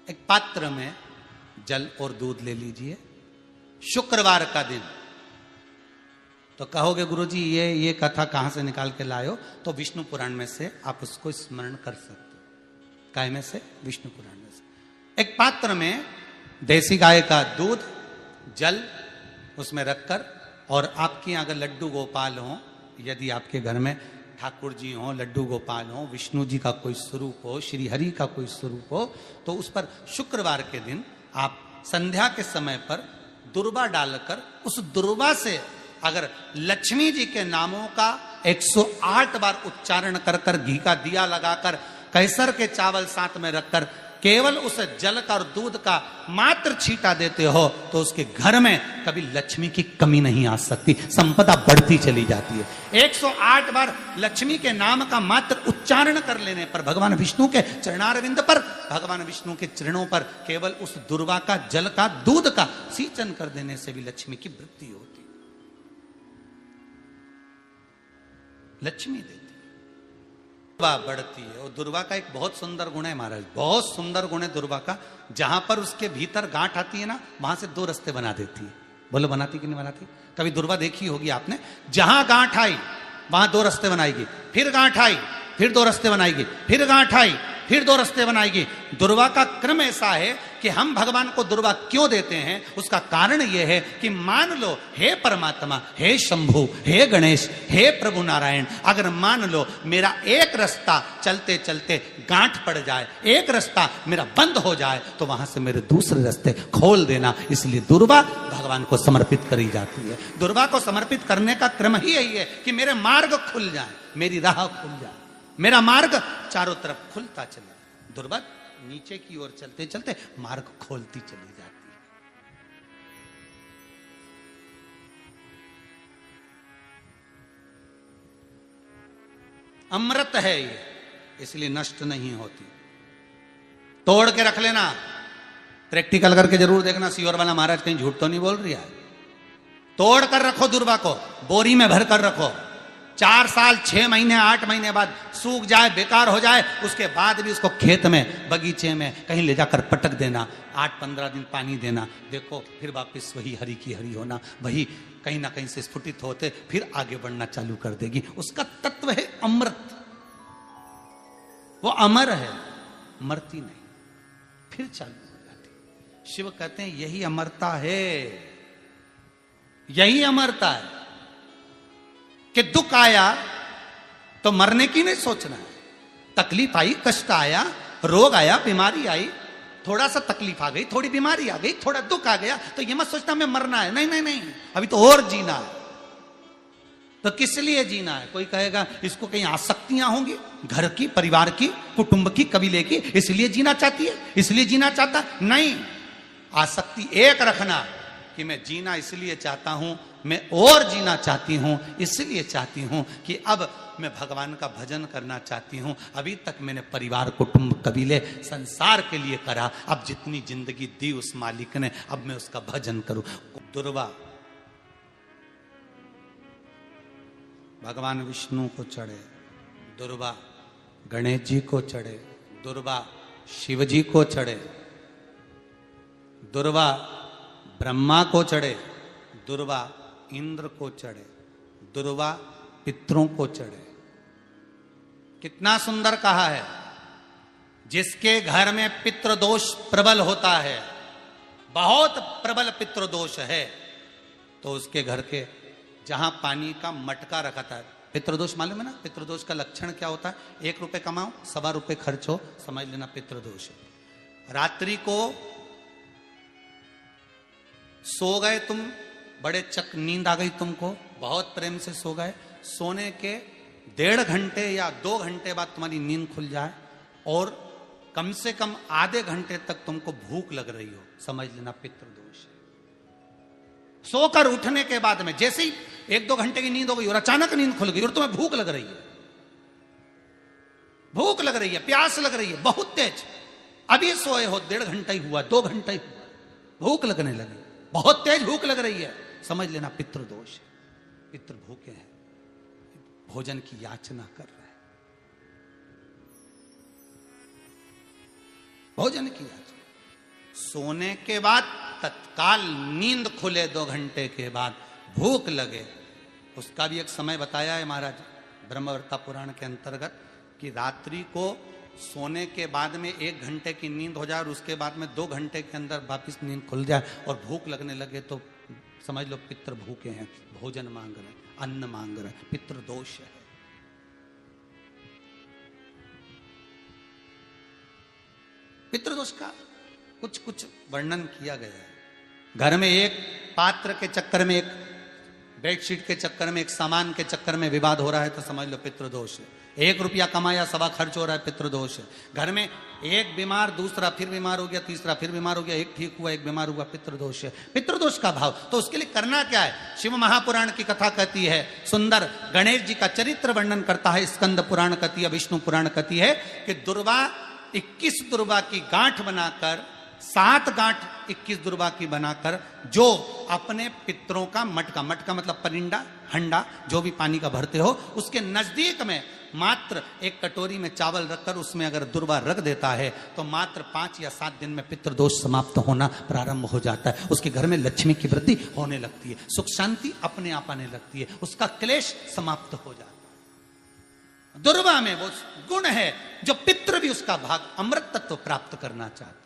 एक पात्र में जल और दूध ले लीजिए, शुक्रवार का दिन। तो कहोगे गुरुजी ये कथा कहां से निकाल के लाए हो? तो विष्णु पुराण में से आप उसको स्मरण कर सकते हो। काय में से? विष्णु पुराण में से। एक पात्र में देसी गाय का दूध, जल उसमें रखकर, और आपके यहाँ अगर लड्डू गोपाल हो, यदि आपके घर में ठाकुर जी हो, लड्डू गोपाल हो, विष्णु जी का कोई स्वरूप हो, श्री हरि का कोई स्वरूप हो, तो उस पर शुक्रवार के दिन आप संध्या के समय पर दुर्वा डालकर, उस दुर्वा से अगर लक्ष्मी जी के नामों का 108 बार उच्चारण कर कर, घी का दिया लगाकर, कैसर के चावल साथ में रखकर केवल उस जल का और दूध का मात्र छींटा देते हो, तो उसके घर में कभी लक्ष्मी की कमी नहीं आ सकती, संपदा बढ़ती चली जाती है। 108 बार लक्ष्मी के नाम का मात्र उच्चारण कर लेने पर, भगवान विष्णु के चरणारविंद पर, भगवान विष्णु के चरणों पर केवल उस दुर्वा का, जल का, दूध का सींचन कर देने से भी लक्ष्मी की वृद्धि होती, लक्ष्मी देती, दुर्वा बढ़ती है। और दुर्वा का एक बहुत सुंदर गुण है महाराज, बहुत सुंदर गुण है दुर्वा का। जहां पर उसके भीतर गांठ आती है ना, वहां से 2 रास्ते बना देती है। बोलो बनाती कि नहीं बनाती? कभी दुर्वा देखी होगी आपने। जहां गांठ आई वहां 2 रास्ते बनाएगी, फिर गांठ आई फिर 2 रास्ते बनाएगी, फिर गांठ आई फिर 2 रास्ते बनाएगी। दुर्वा का क्रम ऐसा है कि हम भगवान को दुर्वा क्यों देते हैं, उसका कारण यह है कि मान लो हे परमात्मा, हे शंभु, हे गणेश, हे प्रभु नारायण, अगर मान लो मेरा एक रास्ता चलते चलते गांठ पड़ जाए, एक रास्ता मेरा बंद हो जाए, तो वहां से मेरे दूसरे रास्ते खोल देना। इसलिए दुर्वा भगवान को समर्पित करी जाती है। दुर्वा को समर्पित करने का क्रम ही यही है कि मेरे मार्ग खुल जाए, मेरी राह खुल जाए, मेरा मार्ग चारों तरफ खुलता चले। दुर्वा नीचे की ओर चलते चलते मार्ग खोलती चली जाती है। अमृत है ये, इसलिए नष्ट नहीं होती। तोड़ के रख लेना, प्रैक्टिकल करके जरूर देखना, सियोर वाला महाराज कहीं झूठ तो नहीं बोल रही है। तोड़ कर रखो दुर्वा को, बोरी में भर कर रखो। 4 साल, 6 महीने, 8 महीने बाद सूख जाए, बेकार हो जाए, उसके बाद भी उसको खेत में, बगीचे में कहीं ले जाकर पटक देना, 8-15 दिन पानी देना, देखो फिर वापस वही हरि की हरि होना, वही कहीं ना कहीं से स्फुटित होते फिर आगे बढ़ना चालू कर देगी। उसका तत्व है अमृत, वो अमर है, मरती नहीं, फिर चालू हो जाती। शिव कहते हैं यही अमरता है, यही अमरता है कि दुख आया तो मरने की नहीं सोचना है। तकलीफ आई, कष्ट आया, रोग आया, बीमारी आई, थोड़ा सा तकलीफ आ गई, थोड़ी बीमारी आ गई, थोड़ा दुख आ गया, तो ये मत सोचना मैं मरना है। नहीं नहीं नहीं, अभी तो और जीना है। तो किस लिए जीना है? कोई कहेगा इसको कहीं आसक्तियां होंगी, घर की, परिवार की, कुटुंब की, कबीले की, इसलिए जीना चाहती है, इसलिए जीना चाहता। नहीं, आसक्ति एक रखना कि मैं जीना इसलिए चाहता हूं, मैं और जीना चाहती हूं, इसलिए चाहती हूं कि अब मैं भगवान का भजन करना चाहती हूं। अभी तक मैंने परिवार, कुटुंब, कबीले, संसार के लिए करा, अब जितनी जिंदगी दी उस मालिक ने, अब मैं उसका भजन करूं। दुर्वा भगवान विष्णु को चढ़े, दुर्वा गणेश जी को चढ़े, दुर्वा शिव जी को चढ़े, दुर्वा ब्रह्मा को चढ़े, दुर्वा इंद्र को चढ़े, दुर्वा पितरों को चढ़े। कितना सुंदर कहा है। जिसके घर में पितृदोष प्रबल होता है, बहुत प्रबल पितृदोष है, तो उसके घर के जहां पानी का मटका रखा था, पितृदोष मालूम है ना? पितृदोष का लक्षण क्या होता है? 1 रुपए कमाओ, 1.25 रुपए खर्च हो, समझ लेना पितृदोष है। रात्रि को सो गए तुम, बड़े चक नींद आ गई तुमको, बहुत प्रेम से सो गए, सोने के 1.5 घंटे या 2 घंटे बाद तुम्हारी नींद खुल जाए और कम से कम आधे घंटे तक तुमको भूख लग रही हो, समझ लेना पितृदोष है। सोकर उठने के बाद में जैसे ही 1-2 घंटे की नींद हो गई और अचानक नींद खुल गई और तुम्हें भूख लग रही है, भूख लग रही है, प्यास लग रही है बहुत तेज, अभी सोए हो, 1.5 घंटा ही हुआ, 2 घंटा ही हुआ, भूख लगने लगी, बहुत तेज भूख लग रही है, समझ लेना पितृदोष है। पितृ भूखे हैं, भोजन की याचना कर रहे हैं, भोजन की याचना। सोने के बाद तत्काल नींद खुले 2 घंटे के बाद, भूख लगे, उसका भी एक समय बताया है महाराज ब्रह्मवर्ता पुराण के अंतर्गत कि रात्रि को सोने के बाद में 1 घंटे की नींद हो जाए और उसके बाद में 2 घंटे के अंदर वापिस नींद खुल जाए और भूख लगने लगे तो समझ लो पितृ भूखे हैं, भोजन मांग रहे, अन्न मांग रहे, पितृ दोष है। पितृदोष का कुछ कुछ वर्णन किया गया है। घर में एक पात्र के चक्कर में, एक बेडशीट के चक्कर में, एक सामान के चक्कर में विवाद हो रहा है तो समझ लो पितृदोष है। 1 रुपया कमाया, सवा खर्च हो रहा है, पितृदोष है। घर में एक बीमार, दूसरा फिर बीमार हो गया, तीसरा फिर बीमार हो गया, एक ठीक हुआ, एक बीमार हुआ, पितृदोष है। पितृदोष का भाव, तो उसके लिए करना क्या है? शिव महापुराण की कथा कहती है, सुंदर गणेश जी का चरित्र वर्णन करता है, स्कंद पुराण कहती है, विष्णु पुराण कहती है कि दुर्वा 21 दुर्वा की गांठ बनाकर, 7 गांठ 21 दुर्वा की बनाकर जो अपने पितरों का मटका, मटका मतलब परिंडा, हंडा, जो भी पानी का भरते हो, उसके नजदीक में मात्र एक कटोरी में चावल रखकर उसमें अगर दुर्वा रख देता है तो मात्र 5 या 7 दिन में पितृदोष समाप्त होना प्रारंभ हो जाता है। उसके घर में लक्ष्मी की वृद्धि होने लगती है, सुख शांति अपने आप आने लगती है, उसका क्लेश समाप्त हो जाता है। दुर्वा में वो गुण है जो पितृ भी उसका भाग अमृत तत्व प्राप्त करना चाहता,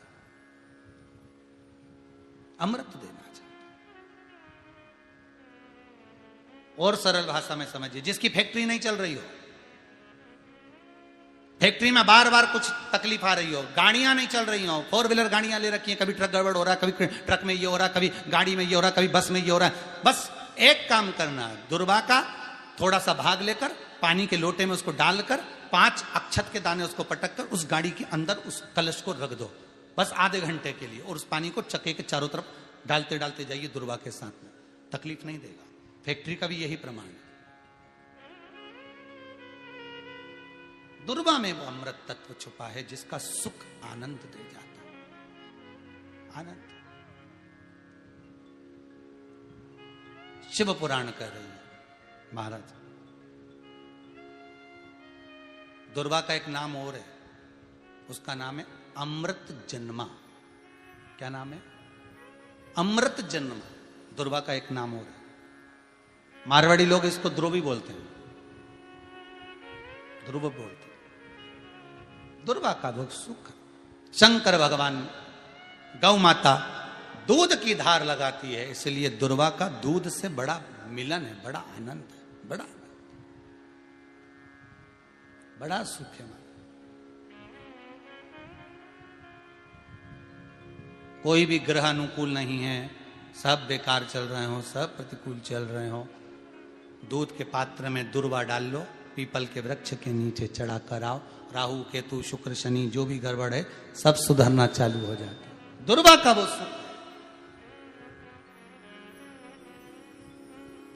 अमृत देना चाहता। और सरल भाषा में समझिए, जिसकी फैक्ट्री नहीं चल रही हो, फैक्ट्री में बार बार कुछ तकलीफ आ रही हो, गाड़ियां नहीं चल रही हो, 4 व्हीलर गाड़ियां ले रखी हैं, कभी ट्रक गड़बड़ हो रहा है, कभी ट्रक में ये हो रहा है, कभी गाड़ी में ये हो रहा है, कभी बस में ये हो रहा है, बस एक काम करना है, दुर्वा का थोड़ा सा भाग लेकर पानी के लोटे में उसको डालकर 5 अक्षत के दाने उसको पटक कर उस गाड़ी के अंदर उस कलश को रख दो, बस आधे घंटे के लिए, और उस पानी को चक्के के चारों तरफ डालते डालते जाइए दुर्वा के साथ में, तकलीफ नहीं देगा। फैक्ट्री का भी यही प्रमाण है। दुर्वा में वो अमृत तत्व छुपा है जिसका सुख आनंद दे जाता है, आनंद। शिव पुराण कह रही है महाराज, दुर्वा का एक नाम और है, उसका नाम है अमृत जन्मा। क्या नाम है? अमृत जन्मा, दुर्वा का एक नाम और है। मारवाड़ी लोग इसको ध्रुवी बोलते हैं, ध्रुव बोलते हैं। दुर्वा का भोग सुख। शंकर भगवान गौ माता दूध की धार लगाती है, इसलिए दुर्वा का दूध से बड़ा मिलन है, बड़ा आनंद है, बड़ा बड़ा सुख है। कोई भी ग्रह अनुकूल नहीं है, सब बेकार चल रहे हो, सब प्रतिकूल चल रहे हो, दूध के पात्र में दुर्वा डाल लो, पीपल के वृक्ष के नीचे चढ़ा कर आओ, राहु केतु शुक्र शनि जो भी गड़बड़ है सब सुधरना चालू हो जाता है। दुर्वा का वो सुख।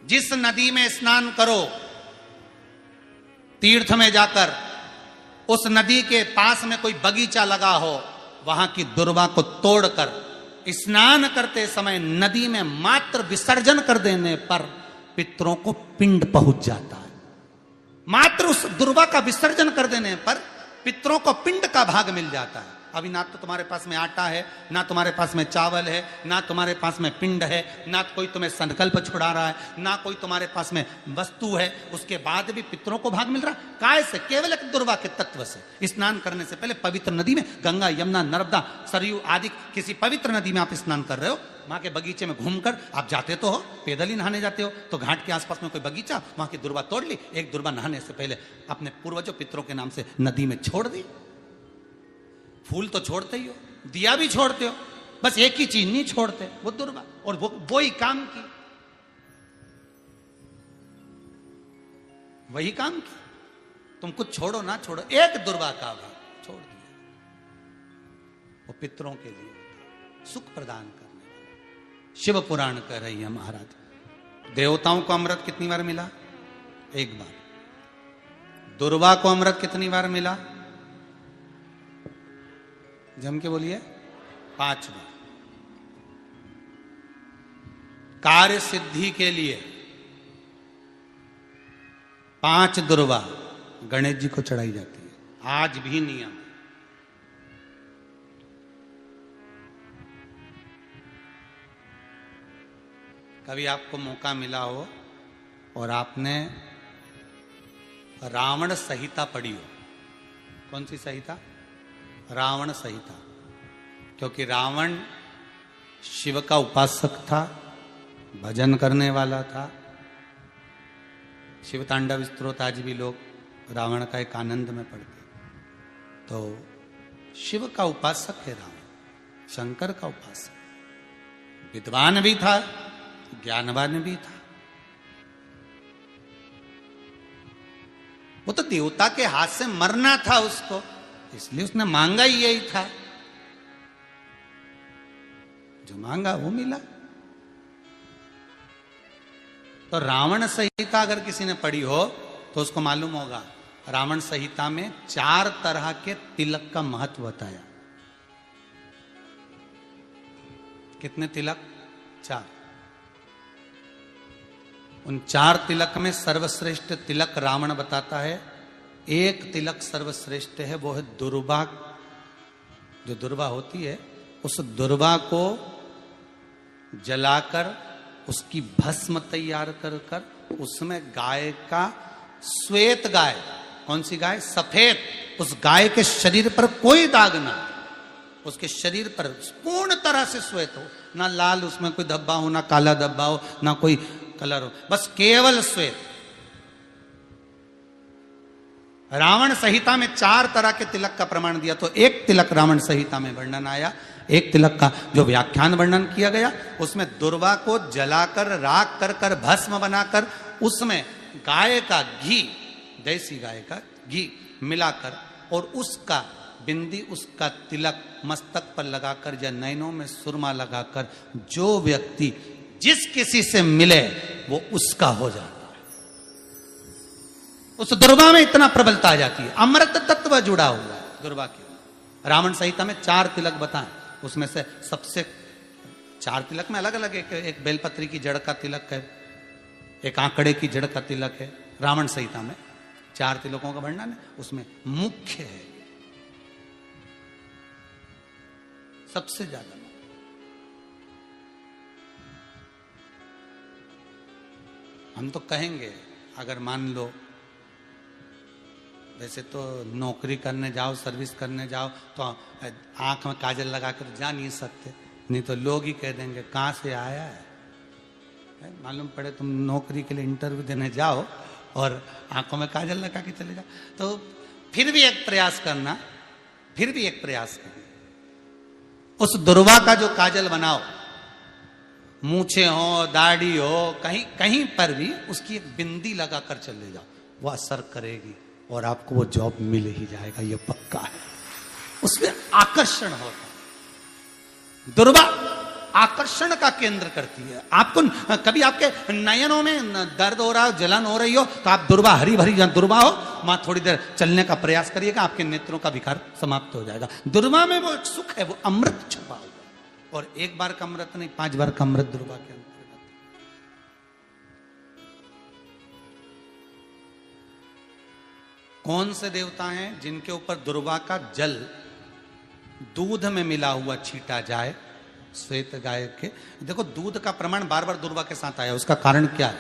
जिस नदी में स्नान करो, तीर्थ में जाकर, उस नदी के पास में कोई बगीचा लगा हो, वहां की दुर्वा को तोड़कर स्नान करते समय नदी में मात्र विसर्जन कर देने पर पितरों को पिंड पहुंच जाता है। मात्र उस दुर्वा का विसर्जन कर देने पर पितरों को पिंड का भाग मिल जाता है। अभी ना तो तुम्हारे पास में आटा है, ना तुम्हारे पास में चावल है, ना तुम्हारे पास में पिंड है, ना कोई तुम्हें संकल्प छुड़ा रहा है, ना कोई तुम्हारे पास में वस्तु है, उसके बाद भी पितरों को भाग मिल रहा है। काय से? केवल एक दुर्वा के तत्व से। स्नान करने से पहले पवित्र नदी में, गंगा यमुना नर्मदा सरयू आदि किसी पवित्र नदी में आप स्नान कर रहे हो, वहां के बगीचे में घूमकर आप जाते तो हो, पैदल ही नहाने जाते हो, तो घाट के आसपास में कोई बगीचा, वहां की दुर्वा तोड़ ली, एक दुर्वा नहाने से पहले अपने पूर्वजों पितरों के नाम से नदी में छोड़ दी। फूल तो छोड़ते ही हो, दिया भी छोड़ते हो, बस एक ही चीज नहीं छोड़ते, वो दुर्वा, और वो ही काम की, वही काम की। तुम कुछ छोड़ो ना छोड़ो, एक दुर्वा का भाग छोड़ दिया, वो पितरों के लिए सुख प्रदान करने वाला। शिव पुराण कह रही है महाराज, देवताओं को अमृत कितनी बार मिला? 1 बार। दुर्वा को अमृत कितनी बार मिला? जम के बोलिए, 5 बार। कार्य सिद्धि के लिए 5 दुर्वा गणेश जी को चढ़ाई जाती है, आज भी नियम। कभी आपको मौका मिला हो और आपने रावण संहिता पढ़ी हो। कौन सी संहिता? रावण संहिता। क्योंकि रावण शिव का उपासक था, भजन करने वाला था। शिव तांडव स्तोत्र आज भी लोग रावण का एक आनंद में पढ़ते। तो शिव का उपासक है रावण, शंकर का उपासक। विद्वान भी था, ज्ञानवान भी था। वो तो देवता के हाथ से मरना था उसको, इसलिए उसने मांगा ही यही था। जो मांगा वो मिला। तो रावण संहिता अगर किसी ने पढ़ी हो तो उसको मालूम होगा, रावण संहिता में 4 तरह के तिलक का महत्व बताया। कितने तिलक? 4। उन 4 तिलक में सर्वश्रेष्ठ तिलक रावण बताता है। एक तिलक सर्वश्रेष्ठ है, वो है दुर्वा। जो दुर्वा होती है, उस दुर्वा को जलाकर उसकी भस्म तैयार कर कर उसमें गाय का श्वेत गाय, कौन सी गाय? सफेद। उस गाय के शरीर पर कोई दाग ना, उसके शरीर पर पूर्ण तरह से श्वेत हो, ना लाल उसमें कोई धब्बा हो, ना काला धब्बा हो, ना कोई कलर हो, बस केवल श्वेत। रावण संहिता में 4 तरह के तिलक का प्रमाण दिया। तो एक तिलक रावण संहिता में वर्णन आया, एक तिलक का जो व्याख्यान वर्णन किया गया, उसमें दुर्वा को जलाकर राख कर कर भस्म बनाकर उसमें गाय का घी, देसी गाय का घी मिलाकर और उसका बिंदी, उसका तिलक मस्तक पर लगाकर या नैनों में सुरमा लगाकर जो व्यक्ति जिस किसी से मिले वो उसका हो जाता है। उस दुर्वा में इतना प्रबलता आ जाती है, अमृत तत्व जुड़ा हुआ है दुर्वा के। रावण संहिता में 4 तिलक बताएं, उसमें से सबसे 4 तिलक में अलग अलग एक बेलपत्री की जड़ का तिलक है, एक आंकड़े की जड़ का तिलक है। रावण संहिता में 4 तिलकों का वर्णन है, उसमें मुख्य है सबसे ज्यादा। हम तो कहेंगे, अगर मान लो वैसे तो नौकरी करने जाओ, सर्विस करने जाओ तो आंख में काजल लगा कर जा नहीं सकते, नहीं तो लोग ही कह देंगे कहाँ से आया है। मालूम पड़े तुम नौकरी के लिए इंटरव्यू देने जाओ और आंखों में काजल लगा के चले जाओ, तो फिर भी एक प्रयास करना, उस दुर्वा का जो काजल बनाओ, मूछे हो, दाढ़ी हो, कहीं कहीं पर भी उसकी एक बिंदी लगाकर चले जाओ, वो असर करेगी और आपको वो जॉब मिल ही जाएगा, ये पक्का है। उसमें आकर्षण होता है। दुर्वा आकर्षण का केंद्र करती है। आपको कभी आपके नयनों में दर्द हो रहा हो, जलन हो रही हो, तो आप दुर्वा, हरी भरी जहां दुर्वा हो वहां थोड़ी देर चलने का प्रयास करिएगा, आपके नेत्रों का विकार समाप्त हो जाएगा। दुर्वा में वो एक सुख है, वो अमृत छुपा हुआ, और एक बार का अमृत नहीं, 5 बार का अमृत दुर्वा के अंतर्गत। कौन से देवता हैं जिनके ऊपर दुर्वा का जल दूध में मिला हुआ छीटा जाए? श्वेत गाय के। देखो, दूध का प्रमाण बार बार दुर्वा के साथ आया, उसका कारण क्या है?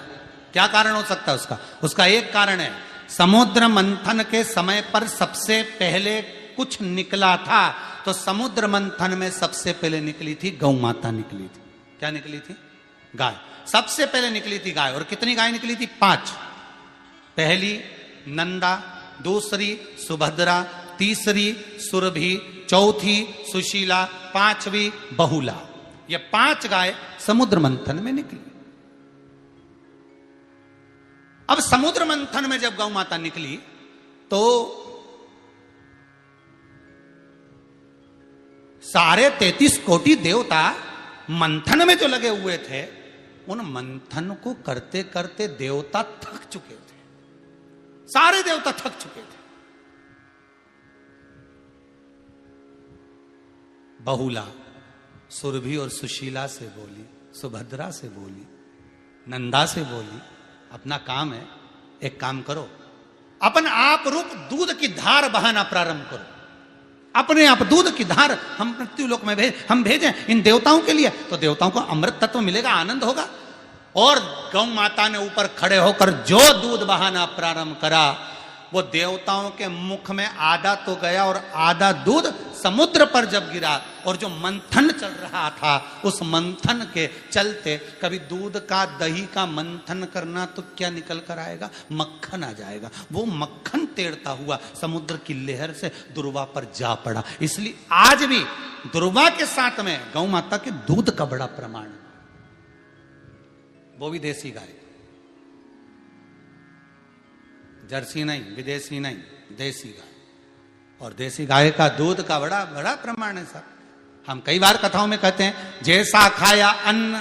क्या कारण हो सकता है उसका? उसका एक कारण है, समुद्र मंथन के समय पर सबसे पहले कुछ निकला था, तो समुद्र मंथन में सबसे पहले निकली थी गौ माता निकली थी। क्या निकली थी? गाय। सबसे पहले निकली थी गाय। और कितनी गाय निकली थी? 5। पहली नंदा, दूसरी सुभद्रा, तीसरी सुरभि, चौथी सुशीला, 5वीं बहुला। ये 5 गाय समुद्र मंथन में निकली। अब समुद्र मंथन में जब गौ माता निकली तो सारे 33 कोटि देवता मंथन में जो लगे हुए थे, उन मंथन को करते करते देवता थक चुके थे। सारे देवता थक चुके थे। बहुला सुरभि और सुशीला से बोली, सुभद्रा से बोली, नंदा से बोली, अपना काम है, एक काम करो, अपन आप रूप दूध की धार बहाना प्रारंभ करो। अपने आप दूध की धार हम मृत्युलोक में हम भेजें इन देवताओं के लिए, तो देवताओं को अमृत तत्व मिलेगा, आनंद होगा। और गौ माता ने ऊपर खड़े होकर जो दूध बहाना प्रारंभ करा, वो देवताओं के मुख में आधा तो गया और आधा दूध समुद्र पर जब गिरा, और जो मंथन चल रहा था उस मंथन के चलते, कभी दूध का दही का मंथन करना तो क्या निकल कर आएगा, मक्खन आ जाएगा। वो मक्खन तेरता हुआ समुद्र की लहर से दुर्वा पर जा पड़ा। इसलिए आज भी दुर्वा के साथ में गौ माता के दूध का बड़ा प्रमाण, वो भी देसी गाय, जर्सी नहीं, विदेशी नहीं, देसी गाय। और देसी गाय का दूध का बड़ा बड़ा प्रमाण है साहब। हम कई बार कथाओं में कहते हैं, जैसा खाया अन्न,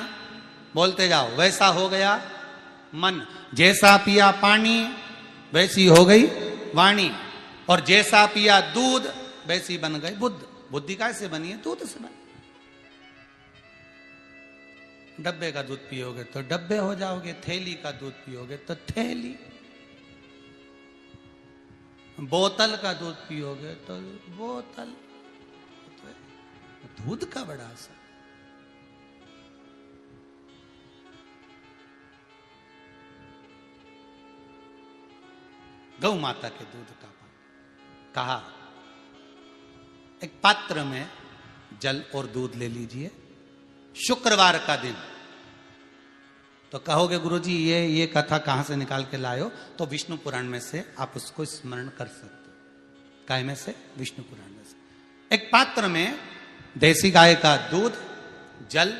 बोलते जाओ, वैसा हो गया मन, जैसा पिया पानी वैसी हो गई वाणी, और जैसा पिया दूध वैसी बन गई बुद्ध। बुद्धि कैसे बनी है? दूध से बनी। डब्बे का दूध पियोगे तो डब्बे हो जाओगे, थैली का दूध पियोगे तो थैली, बोतल का दूध पियोगे तो बोतल। दूध का बड़ा असर। गौ माता के दूध का पान। कहा, एक पात्र में जल और दूध ले लीजिए, शुक्रवार का दिन। तो कहोगे गुरुजी ये कथा कहां से निकाल के लाए हो? तो विष्णु पुराण में से आप उसको स्मरण कर सकते हो। काय में से? विष्णु पुराण में से। एक पात्र में देसी गाय का दूध, जल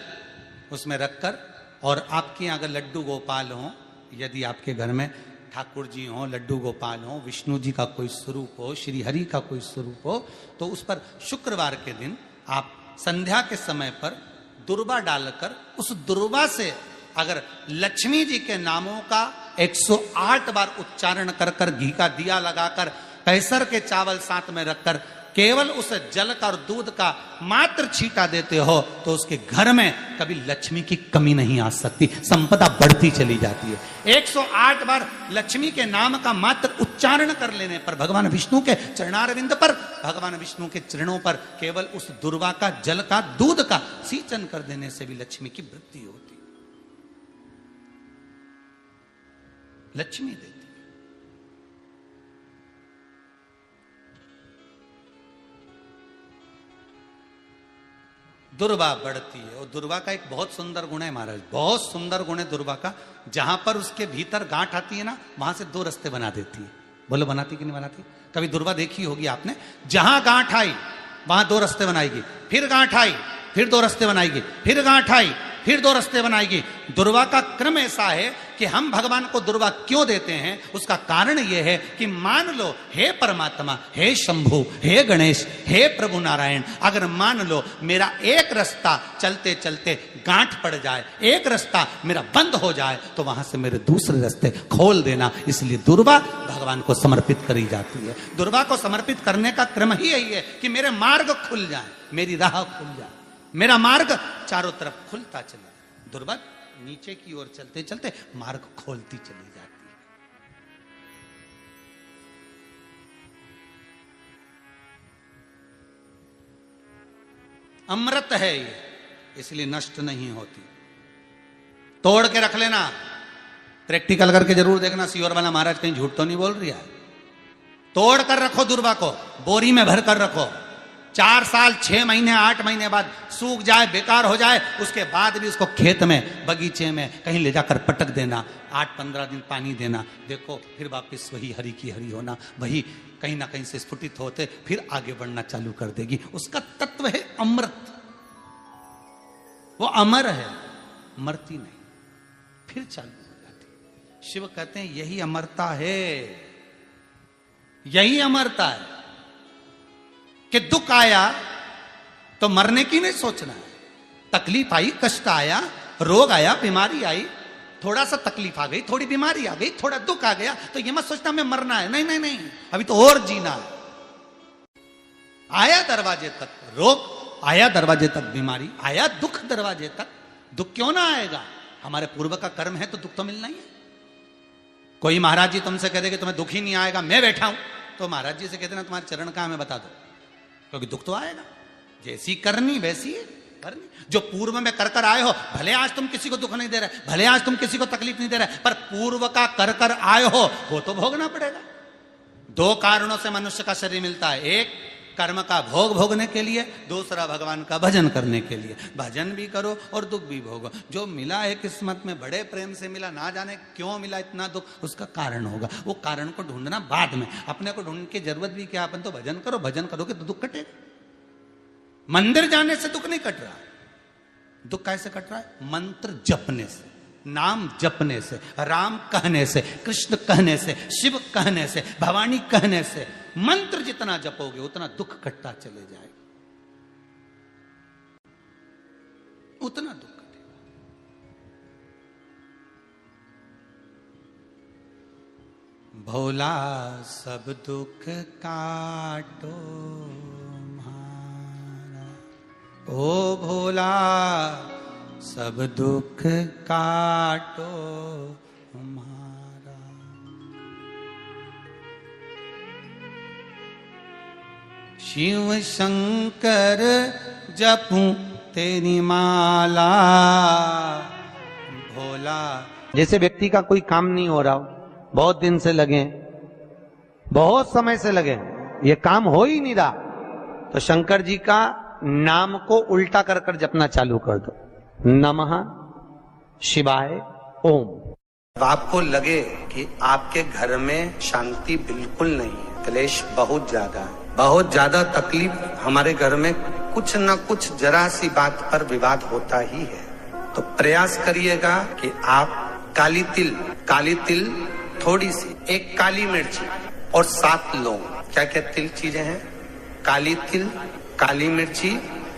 उसमें रखकर, और आपके यहाँ अगर लड्डू गोपाल हो, यदि आपके घर में ठाकुर जी हो, लड्डू गोपाल हो, विष्णु जी का कोई स्वरूप हो, श्री हरि का कोई स्वरूप हो, तो उस पर शुक्रवार के दिन आप संध्या के समय पर दुर्वा डालकर, उस दुर्वा से अगर लक्ष्मी जी के नामों का 108 बार उच्चारण कर कर, घी का दिया लगाकर, कैसर के चावल साथ में रखकर, केवल उस जल का और दूध का मात्र छींटा देते हो, तो उसके घर में कभी लक्ष्मी की कमी नहीं आ सकती, संपदा बढ़ती चली जाती है। 108 बार लक्ष्मी के नाम का मात्र उच्चारण कर लेने पर, भगवान विष्णु के चरणारविंद पर, भगवान विष्णु के चरणों पर केवल उस दुर्वा का, जल का, दूध का सींचन कर देने से भी लक्ष्मी की वृद्धि होती, लक्ष्मी देती। दुर्वा बढ़ती है। और दुर्वा का एक बहुत सुंदर गुण है महाराज, बहुत सुंदर गुण है दुर्वा का। जहां पर उसके भीतर गांठ आती है ना, वहां से 2 रास्ते बना देती है। बोलो बनाती कि नहीं बनाती? कभी दुर्वा देखी होगी आपने, जहां गांठ आई वहां 2 रास्ते बनाएगी, फिर गांठ आई फिर 2 रास्ते बनाएगी, फिर गांठ आई फिर 2 रास्ते बनाएगी। दुर्वा का क्रम ऐसा है कि हम भगवान को दुर्वा क्यों देते हैं, उसका कारण यह है कि मान लो, हे परमात्मा, हे शंभु, हे गणेश, हे प्रभु नारायण, अगर मान लो मेरा एक रास्ता चलते चलते गांठ पड़ जाए, एक रास्ता मेरा बंद हो जाए, तो वहां से मेरे दूसरे रास्ते खोल देना। इसलिए दुर्वा भगवान को समर्पित करी जाती है। दुर्वा को समर्पित करने का क्रम ही यही है कि मेरे मार्ग खुल जाए, मेरी राह खुल जाए, मेरा मार्ग चारों तरफ खुलता चले। दुर्वा नीचे की ओर चलते चलते मार्ग खोलती चली जाती है। अमृत है ये, इसलिए नष्ट नहीं होती। तोड़ के रख लेना, प्रैक्टिकल करके जरूर देखना, सियोर वाला महाराज कहीं झूठ तो नहीं बोल रही है। तोड़ कर रखो दुर्वा को, बोरी में भर कर रखो, 4 साल 6 महीने 8 महीने बाद सूख जाए, बेकार हो जाए, उसके बाद भी उसको खेत में, बगीचे में कहीं ले जाकर पटक देना, 8-15 दिन पानी देना, देखो फिर वापस वही हरि की हरि होना, वही कहीं ना कहीं से स्फुटित होते फिर आगे बढ़ना चालू कर देगी। उसका तत्व है अमृत, वो अमर है, मरती नहीं, फिर चालू हो जाती। शिव कहते हैं यही अमरता है, यही अमरता है कि दुख आया तो मरने की नहीं सोचना है। तकलीफ आई, कष्ट आया, रोग आया, बीमारी आई, थोड़ा सा तकलीफ आ गई, थोड़ी बीमारी आ गई, थोड़ा दुख आ गया, तो ये मत सोचना हमें मरना है। नहीं नहीं नहीं, अभी तो और जीना है। आया दरवाजे तक रोग, आया दरवाजे तक बीमारी, आया दुख दरवाजे तक, दुख क्यों ना आएगा? हमारे पूर्व का कर्म है तो दुख तो मिलना ही है। कोई महाराज जी तुमसे कह दे कि तुम्हें दुख ही नहीं आएगा, मैं बैठा हूं, तो महाराज जी से कहते ना तुम्हारे चरण कहां, हमें बता दो, क्योंकि दुख तो आएगा। जैसी करनी वैसी करनी। जो पूर्व में कर कर आए हो, भले आज तुम किसी को दुख नहीं दे रहे, भले आज तुम किसी को तकलीफ नहीं दे रहे, पर पूर्व का कर कर आए हो वो तो भोगना पड़ेगा। दो कारणों से मनुष्य का शरीर मिलता है, एक कर्म का भोग भोगने के लिए, दूसरा भगवान का भजन करने के लिए। भजन भी करो और दुख भी भोगो। जो मिला है किस्मत में, बड़े प्रेम से मिला, ना जाने क्यों मिला इतना दुख, उसका कारण होगा। वो कारण को ढूंढना बाद में, अपने को ढूंढने की जरूरत भी क्या, अपन तो भजन करो, भजन करोगे तो दुख कटेगा। मंदिर जाने से दुख नहीं कट रहा, दुख कैसे कट रहा है? मंत्र जपने से, नाम जपने से, राम कहने से, कृष्ण कहने से, शिव कहने से, भवानी कहने से। मंत्र जितना जपोगे उतना दुख कटता चले जाएगा, उतना दुख कटेगा। भोला सब दुख काटो म्हारा, ओ भोला सब दुख काटो म्हारा। शिव शंकर जपूं तेरी माला, भोला। जैसे व्यक्ति का कोई काम नहीं हो रहा हो, बहुत दिन से लगे, बहुत समय से लगे, ये काम हो ही नहीं रहा, तो शंकर जी का नाम को उल्टा कर कर जपना चालू कर दो। नमः शिवाय ओम। आपको लगे कि आपके घर में शांति बिल्कुल नहीं है, क्लेश बहुत ज्यादा है, बहुत ज्यादा तकलीफ, हमारे घर में कुछ न कुछ जरा सी बात पर विवाद होता ही है, तो प्रयास करिएगा कि आप काली तिल थोड़ी सी, एक काली मिर्ची और 7 लौंग, क्या क्या तिल चीजें हैं, काली तिल, काली मिर्ची,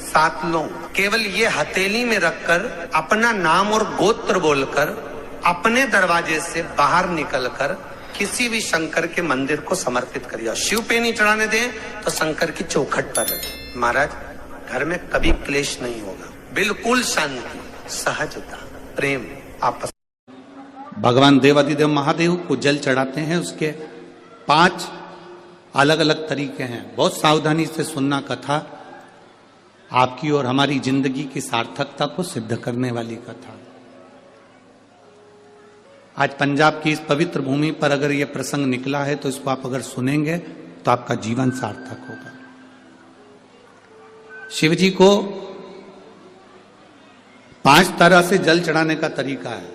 7 लौंग, केवल ये हथेली में रखकर अपना नाम और गोत्र बोलकर अपने दरवाजे से बाहर निकलकर किसी भी शंकर के मंदिर को समर्पित करिए। शिव पे नहीं चढ़ाने दें तो शंकर की चौखट पर रखें। महाराज, घर में कभी क्लेश नहीं होगा, बिल्कुल शांति, सहजता, प्रेम, आपस। भगवान देवाधिदेव महादेव को जल चढ़ाते हैं, उसके 5 अलग अलग तरीके हैं। बहुत सावधानी से सुनना कथा, आपकी और हमारी जिंदगी की सार्थकता को सिद्ध करने वाली कथा। आज पंजाब की इस पवित्र भूमि पर अगर यह प्रसंग निकला है तो इसको आप अगर सुनेंगे तो आपका जीवन सार्थक होगा। शिव जी को 5 तरह से जल चढ़ाने का तरीका है।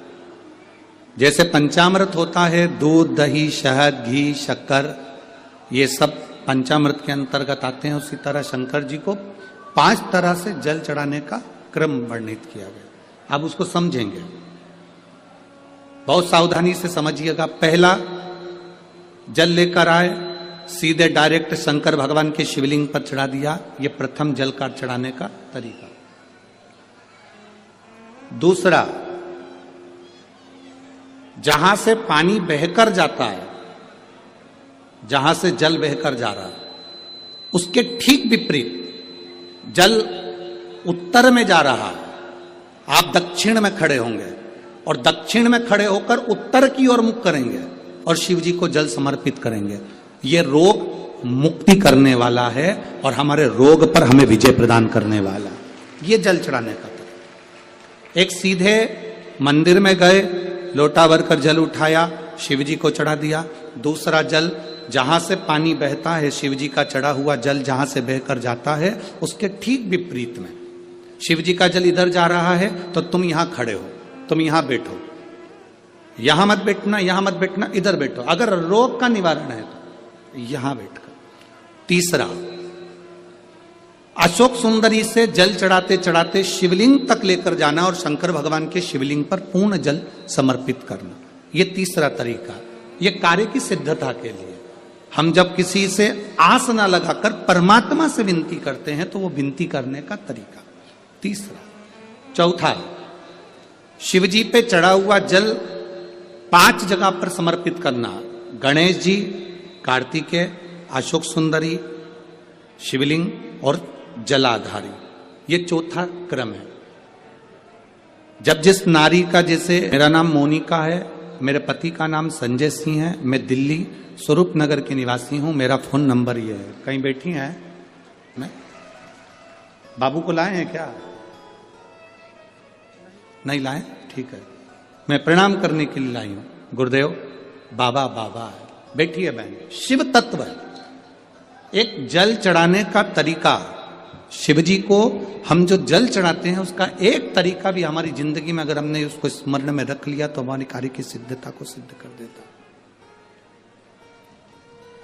जैसे पंचामृत होता है, दूध, दही, शहद, घी, शक्कर, ये सब पंचामृत के अंतर्गत आते हैं, उसी तरह शंकर जी को 5 तरह से जल चढ़ाने का क्रम वर्णित किया गया। अब उसको समझेंगे, बहुत सावधानी से समझिएगा। पहला, जल लेकर आए, सीधे डायरेक्ट शंकर भगवान के शिवलिंग पर चढ़ा दिया, यह प्रथम जल का चढ़ाने का तरीका। दूसरा, जहां से पानी बहकर जाता है, जहां से जल बहकर जा रहा है, उसके ठीक विपरीत जल उत्तर में जा रहा है, आप दक्षिण में खड़े होंगे और दक्षिण में खड़े होकर उत्तर की ओर मुख करेंगे और शिव जी को जल समर्पित करेंगे। यह रोग मुक्ति करने वाला है और हमारे रोग पर हमें विजय प्रदान करने वाला। यह जल चढ़ाने का था। एक सीधे मंदिर में गए, लोटा भरकर जल उठाया, शिव जी को चढ़ा दिया। दूसरा जल, जहां से पानी बहता है, शिव जी का चढ़ा हुआ जल जहां से बहकर जाता है, उसके ठीक विपरीत में शिव जी का जल इधर जा रहा है तो तुम यहां खड़े हो, तुम यहां बैठो, यहां मत बैठना, यहां मत बैठना, इधर बैठो। अगर रोग का निवारण है तो यहां बैठकर। तीसरा, अशोक सुंदरी से जल चढ़ाते चढ़ाते शिवलिंग तक लेकर जाना और शंकर भगवान के शिवलिंग पर पूर्ण जल समर्पित करना। यह तीसरा तरीका, यह कार्य की सिद्धता के लिए। हम जब किसी से आस ना लगाकर परमात्मा से विनती करते हैं तो वो विनती करने का तरीका। तीसरा। चौथा, शिवजी पे चढ़ा हुआ जल 5 जगह पर समर्पित करना। गणेश जी, कार्तिकेय, अशोक सुंदरी, शिवलिंग और जलाधारी। ये चौथा क्रम है। जब जिस नारी का, जैसे मेरा नाम मोनिका है, मेरे पति का नाम संजय सिंह है, मैं दिल्ली स्वरूप नगर के निवासी हूं, मेरा फोन नंबर ये है। कहीं बैठी हैं? मैं बाबू को लाए हैं क्या? नहीं लाए? ठीक है, मैं प्रणाम करने के लिए लाई हूं। गुरुदेव, बाबा बाबा है, बैठिए बहन। शिव तत्व है। एक जल चढ़ाने का तरीका, शिव जी को हम जो जल चढ़ाते हैं उसका एक तरीका भी हमारी जिंदगी में अगर हमने उसको स्मरण में रख लिया तो हमारी कार्य की सिद्धता को सिद्ध कर देता,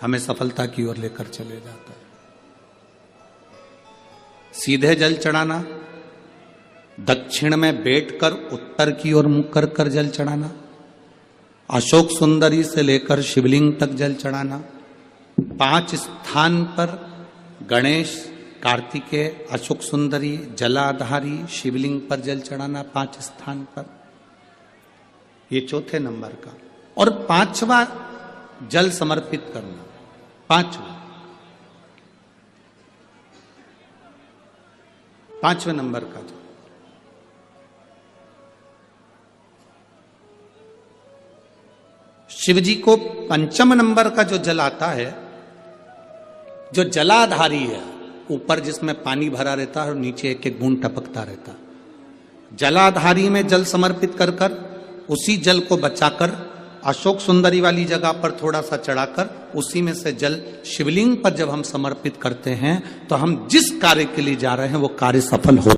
हमें सफलता की ओर लेकर चले जाता है। सीधे जल चढ़ाना, दक्षिण में बैठकर उत्तर की ओर मुख कर कर जल चढ़ाना, अशोक सुंदरी से लेकर शिवलिंग तक जल चढ़ाना, 5 स्थान पर गणेश, कार्तिकेय, अशोक सुंदरी, जलाधारी, शिवलिंग पर जल चढ़ाना 5 स्थान पर, ये चौथे नंबर का। और 5वां जल समर्पित करना, 5वें नंबर का जल। शिव जी को 5 नंबर का जो जल आता है, जो जलाधारी है, ऊपर जिसमें पानी भरा रहता है और नीचे एक एक बूंद टपकता रहता है, जलाधारी में जल समर्पित कर कर उसी जल को बचाकर अशोक सुंदरी वाली जगह पर थोड़ा सा चढ़ाकर उसी में से जल शिवलिंग पर जब हम समर्पित करते हैं तो हम जिस कार्य के लिए जा रहे हैं वो कार्य सफल हो।